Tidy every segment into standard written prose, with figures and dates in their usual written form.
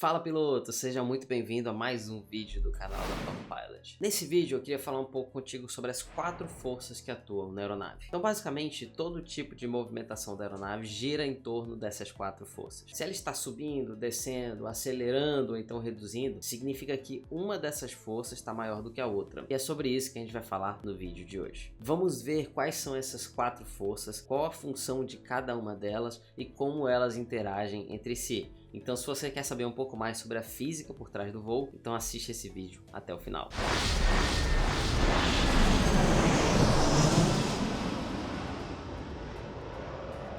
Fala piloto, seja muito bem-vindo a mais um vídeo do canal da Top Pilot. Nesse vídeo eu queria falar um pouco contigo sobre as 4 forças que atuam na aeronave. Então basicamente todo tipo de movimentação da aeronave gira em torno dessas 4 forças. Se ela está subindo, descendo, acelerando ou então reduzindo, significa que uma dessas forças está maior do que a outra. E é sobre isso que a gente vai falar no vídeo de hoje. Vamos ver quais são essas 4 forças, qual a função de cada uma delas e como elas interagem entre si. Então se você quer saber um pouco mais sobre a física por trás do voo, então assiste esse vídeo até o final.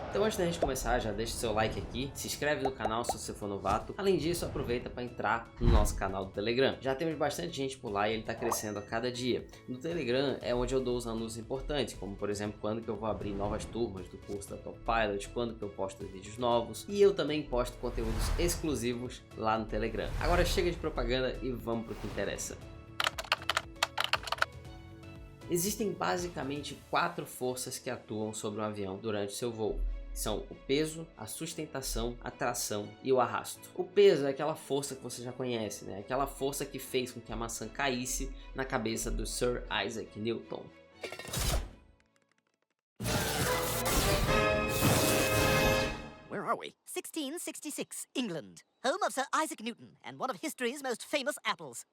Então antes da gente começar, já deixa o seu like aqui, se inscreve no canal se você for novato. Além disso, aproveita para entrar no nosso canal do Telegram. Já temos bastante gente por lá e ele está crescendo a cada dia. No Telegram é onde eu dou os anúncios importantes, como por exemplo, quando que eu vou abrir novas turmas do curso da Top Pilot, quando que eu posto vídeos novos. E eu também posto conteúdos exclusivos lá no Telegram. Agora chega de propaganda e vamos para o que interessa. Existem basicamente 4 forças que atuam sobre um avião durante seu voo. São o peso, a sustentação, a tração e o arrasto. O peso é aquela força que você já conhece, né? Aquela força que fez com que a maçã caísse na cabeça do Sir Isaac Newton. Where are we? 1666, England, home of Sir Isaac Newton and one of history's most famous apples.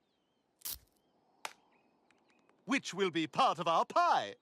Which will be part of our pie.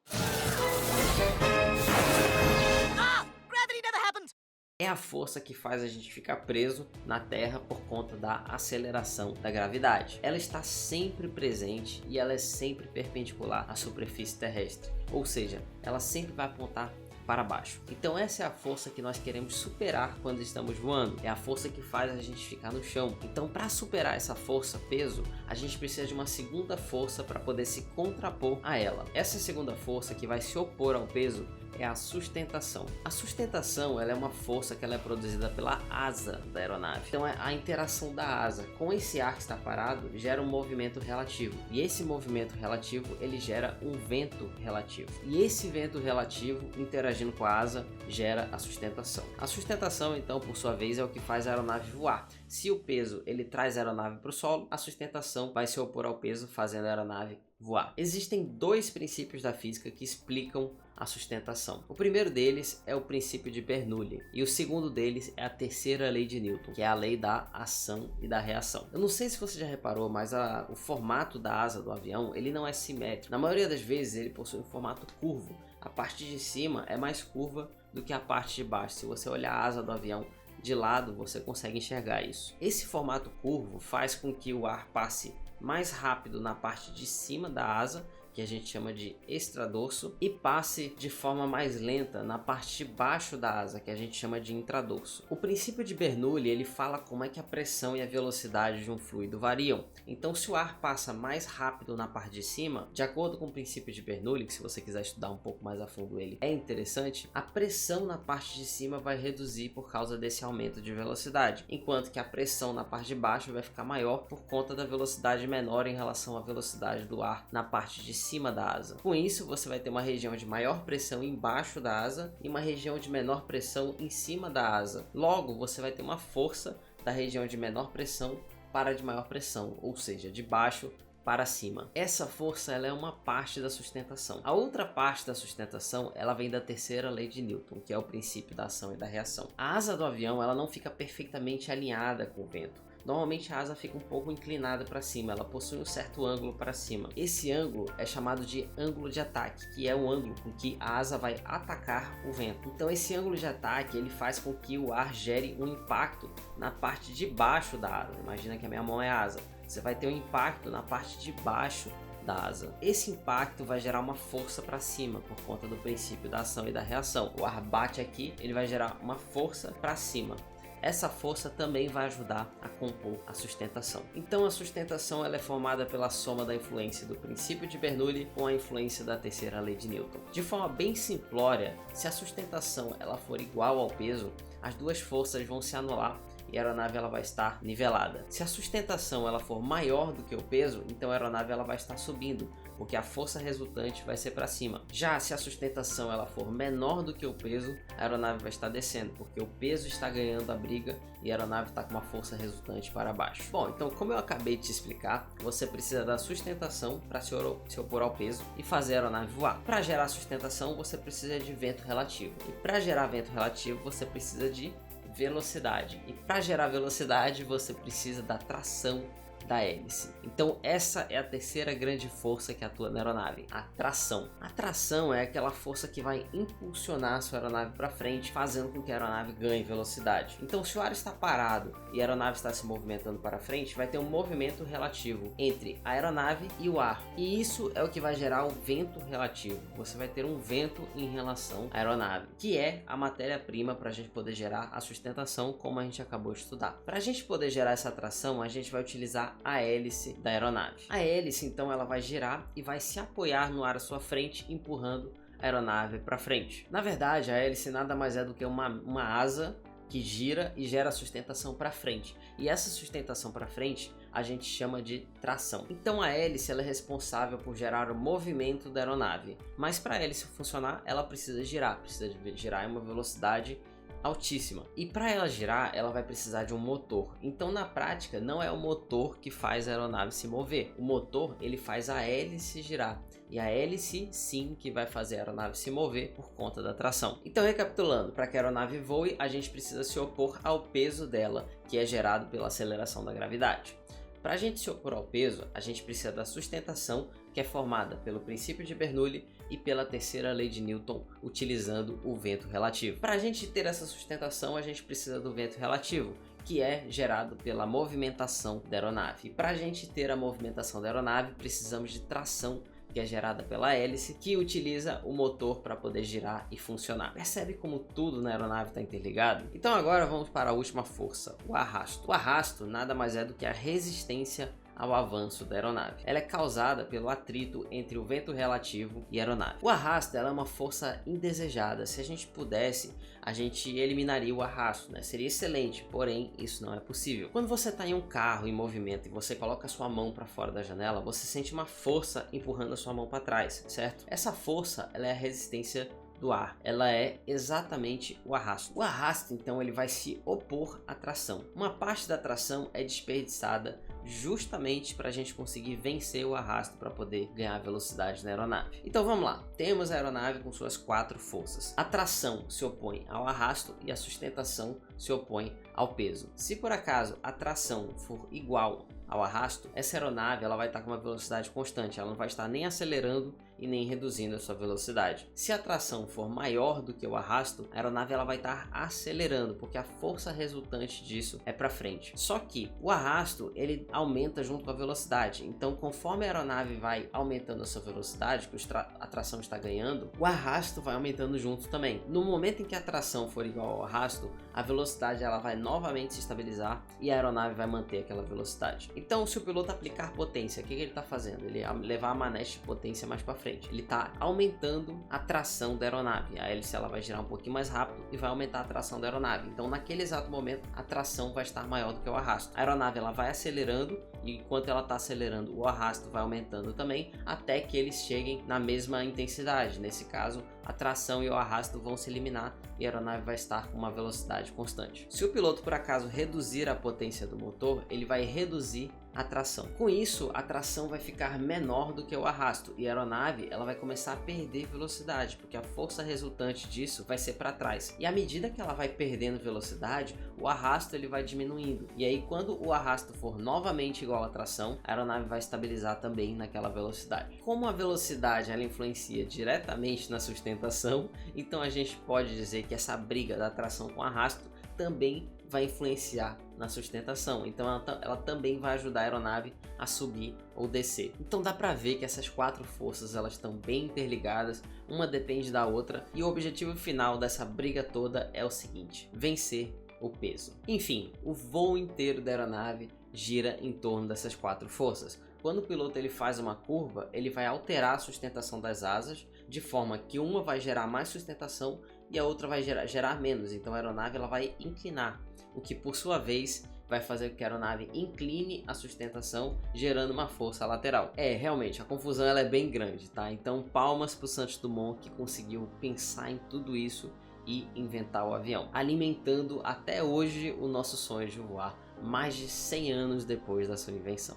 Gravity never happened! É a força que faz a gente ficar preso na Terra por conta da aceleração da gravidade. Ela está sempre presente e ela é sempre perpendicular à superfície terrestre. Ou seja, ela sempre vai apontar para baixo. Então essa é a força que nós queremos superar quando estamos voando. É a força que faz a gente ficar no chão. Então para superar essa força, peso, a gente precisa de uma segunda força para poder se contrapor a ela. Essa segunda força que vai se opor ao peso é a sustentação. A sustentação ela é uma força que ela é produzida pela asa da aeronave. Então a interação da asa com esse ar que está parado gera um movimento relativo. E esse movimento relativo ele gera um vento relativo. E esse vento relativo interagindo com a asa gera a sustentação. A sustentação então por sua vez é o que faz a aeronave voar. Se o peso ele traz a aeronave para o solo, a sustentação vai se opor ao peso fazendo a aeronave voar. Existem 2 princípios da física que explicam a sustentação. O primeiro deles é o princípio de Bernoulli e o segundo deles é a terceira lei de Newton, que é a lei da ação e da reação. Eu não sei se você já reparou, mas o formato da asa do avião ele não é simétrico. Na maioria das vezes ele possui um formato curvo. A parte de cima é mais curva do que a parte de baixo. Se você olhar a asa do avião de lado, você consegue enxergar isso. Esse formato curvo faz com que o ar passe mais rápido na parte de cima da asa, que a gente chama de extradorso, e passe de forma mais lenta na parte de baixo da asa, que a gente chama de intradorso. O princípio de Bernoulli ele fala como é que a pressão e a velocidade de um fluido variam. Então se o ar passa mais rápido na parte de cima, de acordo com o princípio de Bernoulli, que se você quiser estudar um pouco mais a fundo ele é interessante, a pressão na parte de cima vai reduzir por causa desse aumento de velocidade, enquanto que a pressão na parte de baixo vai ficar maior por conta da velocidade menor em relação à velocidade do ar na parte de cima da asa. Com isso você vai ter uma região de maior pressão embaixo da asa e uma região de menor pressão em cima da asa. Logo você vai ter uma força da região de menor pressão para a de maior pressão, ou seja, de baixo para cima. Essa força ela é uma parte da sustentação. A outra parte da sustentação ela vem da terceira lei de Newton, que é o princípio da ação e da reação. A asa do avião ela não fica perfeitamente alinhada com o vento. Normalmente a asa fica um pouco inclinada para cima, ela possui um certo ângulo para cima. Esse ângulo é chamado de ângulo de ataque, que é o ângulo com que a asa vai atacar o vento. Então esse ângulo de ataque ele faz com que o ar gere um impacto na parte de baixo da asa. Imagina que a minha mão é a asa. Você vai ter um impacto na parte de baixo da asa. Esse impacto vai gerar uma força para cima por conta do princípio da ação e da reação. O ar bate aqui, ele vai gerar uma força para cima. Essa força também vai ajudar a compor a sustentação. Então a sustentação ela é formada pela soma da influência do princípio de Bernoulli com a influência da terceira lei de Newton. De forma bem simplória, se a sustentação ela for igual ao peso, as duas forças vão se anular e a aeronave ela vai estar nivelada. Se a sustentação ela for maior do que o peso, então a aeronave ela vai estar subindo, porque a força resultante vai ser para cima. Já se a sustentação ela for menor do que o peso, a aeronave vai estar descendo, porque o peso está ganhando a briga e a aeronave está com uma força resultante para baixo. Bom, então como eu acabei de te explicar, você precisa da sustentação para se opor ao peso e fazer a aeronave voar. Para gerar sustentação, você precisa de vento relativo. E para gerar vento relativo, você precisa de velocidade. E para gerar velocidade, você precisa da tração da hélice. Então essa é a terceira grande força que atua na aeronave, a tração. A tração é aquela força que vai impulsionar a sua aeronave para frente, fazendo com que a aeronave ganhe velocidade. Então se o ar está parado e a aeronave está se movimentando para frente, vai ter um movimento relativo entre a aeronave e o ar. E isso é o que vai gerar o vento relativo. Você vai ter um vento em relação à aeronave, que é a matéria-prima para a gente poder gerar a sustentação, como a gente acabou de estudar. Para a gente poder gerar essa tração, a gente vai utilizar a hélice da aeronave. A hélice então ela vai girar e vai se apoiar no ar à sua frente, empurrando a aeronave para frente. Na verdade, a hélice nada mais é do que uma asa que gira e gera sustentação para frente. E essa sustentação para frente a gente chama de tração. Então a hélice ela é responsável por gerar o movimento da aeronave. Mas para a hélice funcionar, ela precisa girar em uma velocidade altíssima. E para ela girar, ela vai precisar de um motor. Então na prática, não é o motor que faz a aeronave se mover. O motor, ele faz a hélice girar. E a hélice sim que vai fazer a aeronave se mover por conta da tração. Então recapitulando, para que a aeronave voe, a gente precisa se opor ao peso dela, que é gerado pela aceleração da gravidade. Para a gente se opor ao peso, a gente precisa da sustentação, que é formada pelo princípio de Bernoulli e pela terceira lei de Newton, utilizando o vento relativo. Para a gente ter essa sustentação, a gente precisa do vento relativo, que é gerado pela movimentação da aeronave. E para a gente ter a movimentação da aeronave, precisamos de tração, que é gerada pela hélice, que utiliza o motor para poder girar e funcionar. Percebe como tudo na aeronave está interligado? Então agora vamos para a última força, o arrasto. O arrasto nada mais é do que a resistência ao avanço da aeronave. Ela é causada pelo atrito entre o vento relativo e a aeronave. O arrasto ela é uma força indesejada. Se a gente pudesse, a gente eliminaria o arrasto, né? Seria excelente, porém isso não é possível. Quando você está em um carro em movimento e você coloca a sua mão para fora da janela, você sente uma força empurrando a sua mão para trás, certo? Essa força ela é a resistência do ar, ela é exatamente o arrasto. O arrasto então ele vai se opor à tração. Uma parte da tração é desperdiçada justamente para a gente conseguir vencer o arrasto para poder ganhar velocidade na aeronave. Então vamos lá, temos a aeronave com suas 4 forças. A tração se opõe ao arrasto e a sustentação se opõe ao peso. Se por acaso a tração for igual ao arrasto, essa aeronave ela vai estar com uma velocidade constante, ela não vai estar nem acelerando e nem reduzindo a sua velocidade. Se a tração for maior do que o arrasto, a aeronave ela vai estar acelerando, porque a força resultante disso é para frente. Só que o arrasto ele aumenta junto com a velocidade, então conforme a aeronave vai aumentando a sua velocidade, que a tração está ganhando, o arrasto vai aumentando junto também. No momento em que a tração for igual ao arrasto, a velocidade ela vai novamente se estabilizar e a aeronave vai manter aquela velocidade. Então se o piloto aplicar potência, o que ele está fazendo? Ele levar a manete de potência mais para frente. Ele está aumentando a tração da aeronave. A hélice ela vai girar um pouquinho mais rápido e vai aumentar a tração da aeronave. Então naquele exato momento a tração vai estar maior do que o arrasto. A aeronave ela vai acelerando e enquanto ela está acelerando o arrasto vai aumentando também até que eles cheguem na mesma intensidade. Nesse caso a tração e o arrasto vão se eliminar e a aeronave vai estar com uma velocidade constante. Se o piloto por acaso reduzir a potência do motor, ele vai reduzir a tração. Com isso, a tração vai ficar menor do que o arrasto e a aeronave ela vai começar a perder velocidade, porque a força resultante disso vai ser para trás. E à medida que ela vai perdendo velocidade, o arrasto ele vai diminuindo. E aí quando o arrasto for novamente igual à tração, a aeronave vai estabilizar também naquela velocidade. Como a velocidade ela influencia diretamente na sustentação, então a gente pode dizer que essa briga da tração com o arrasto também vai influenciar na sustentação, então ela também vai ajudar a aeronave a subir ou descer. Então dá para ver que essas 4 forças elas estão bem interligadas, uma depende da outra e o objetivo final dessa briga toda é o seguinte: vencer o peso. Enfim, o voo inteiro da aeronave gira em torno dessas 4 forças. Quando o piloto ele faz uma curva, ele vai alterar a sustentação das asas de forma que uma vai gerar mais sustentação e a outra vai gerar menos, então a aeronave ela vai inclinar, o que por sua vez vai fazer com que a aeronave incline a sustentação, gerando uma força lateral. Realmente, a confusão ela é bem grande, tá? Então palmas para o Santos Dumont que conseguiu pensar em tudo isso e inventar o avião, alimentando até hoje o nosso sonho de voar, mais de 100 anos depois da sua invenção.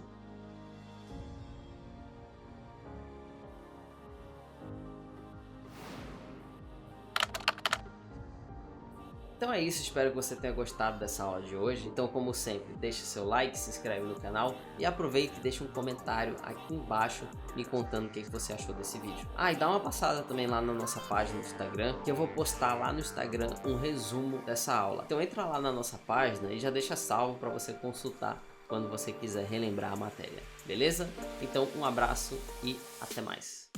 Então é isso, espero que você tenha gostado dessa aula de hoje. Então, como sempre, deixe seu like, se inscreve no canal e aproveita e deixa um comentário aqui embaixo me contando o que você achou desse vídeo. E dá uma passada também lá na nossa página do Instagram, que eu vou postar lá no Instagram um resumo dessa aula. Então entra lá na nossa página e já deixa salvo para você consultar quando você quiser relembrar a matéria, beleza? Então um abraço e até mais.